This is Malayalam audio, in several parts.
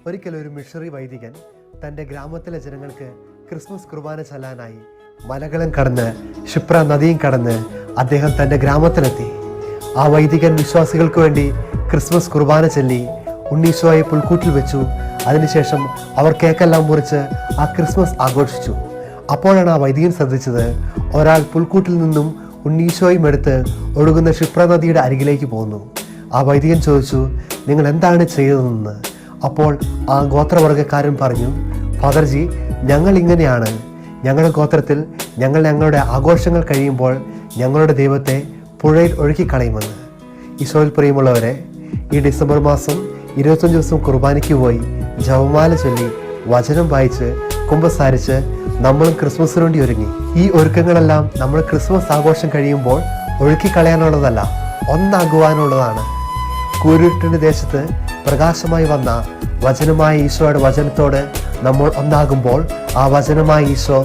ഒരിക്കലും ഒരു മിഷണറി വൈദികൻ തൻ്റെ ഗ്രാമത്തിലെ ജനങ്ങൾക്ക് ക്രിസ്മസ് കുർബാന ചൊല്ലാനായി മലകളും കടന്ന് ക്ഷിപ്ര നദിയും കടന്ന് അദ്ദേഹം തൻ്റെ ഗ്രാമത്തിലെത്തി. ആ വൈദികൻ വിശ്വാസികൾക്ക് വേണ്ടി ക്രിസ്മസ് കുർബാന ചൊല്ലി ഉണ്ണീശോയെ പുൽക്കൂട്ടിൽ വെച്ചു. അതിനുശേഷം അവർ കേക്കെല്ലാം മുറിച്ച് ആ ക്രിസ്മസ് ആഘോഷിച്ചു. അപ്പോഴാണ് ആ വൈദികൻ ശ്രദ്ധിച്ചത്, ഒരാൾ പുൽക്കൂട്ടിൽ നിന്നും ഉണ്ണീശോയും എടുത്ത് ഒഴുകുന്ന ക്ഷിപ്ര നദിയുടെ അരികിലേക്ക് പോകുന്നു. ആ വൈദികൻ ചോദിച്ചു, നിങ്ങൾ എന്താണ് ചെയ്തതെന്ന്. അപ്പോൾ ആ ഗോത്രവർഗ്ഗക്കാരൻ പറഞ്ഞു, ഫാദർജി, ഞങ്ങൾ ഇങ്ങനെയാണ്. ഞങ്ങളുടെ ഗോത്രത്തിൽ ഞങ്ങളുടെ ആഘോഷങ്ങൾ കഴിയുമ്പോൾ ഞങ്ങളുടെ ദൈവത്തെ പുഴയിൽ ഒഴുക്കിക്കളയുമെന്ന്. ഈശോയിൽ പ്രിയമുള്ളവരെ, ഈ ഡിസംബർ മാസം 25 ദിവസം കുർബാനയ്ക്ക് പോയി ജപമാല ചൊല്ലി വചനം വായിച്ച് കുമ്പസാരിച്ച് നമ്മളും ക്രിസ്മസിന് വേണ്ടി ഒരുങ്ങി. ഈ ഒരുക്കങ്ങളെല്ലാം നമ്മൾ ക്രിസ്മസ് ആഘോഷം കഴിയുമ്പോൾ ഒഴുക്കിക്കളയാനുള്ളതല്ല, ഒന്നാകുവാനുള്ളതാണ്. കൂരിരുട്ടിൻ്റെ ദേശത്ത് പ്രകാശമായി വന്ന വചനമായ ഈശോയുടെ വചനത്തോട് നമ്മൾ ഒന്നാകുമ്പോൾ ആ വചനമായ ഈശോ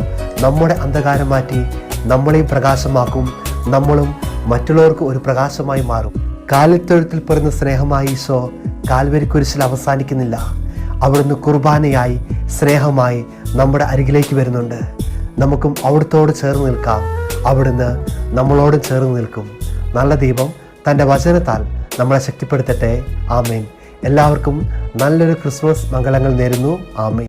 നമ്മുടെ അന്ധകാരം മാറ്റി നമ്മളെയും പ്രകാശമാക്കും. നമ്മളും മറ്റുള്ളവർക്ക് ഒരു പ്രകാശമായി മാറും. കാലിത്തൊഴുത്തിൽ പിറന്ന സ്നേഹമായ ഈശോ കാൽവരി കുരിശിൽ അവസാനിക്കുന്നില്ല. അവിടുന്ന് കുർബാനയായി സ്നേഹമായി നമ്മുടെ അരികിലേക്ക് വരുന്നുണ്ട്. നമുക്കും അവിടുത്തോട് ചേർന്ന് നിൽക്കാം. അവിടുന്ന് നമ്മളോട് ചേർന്ന് നിൽക്കും. നല്ല ദൈവം തൻ്റെ വചനത്താൽ നമ്മളെ ശക്തിപ്പെടുത്തട്ടെ. ആമേൻ. എല്ലാവർക്കും നല്ലൊരു ക്രിസ്മസ് മംഗളങ്ങൾ നേരുന്നു. ആമേൻ.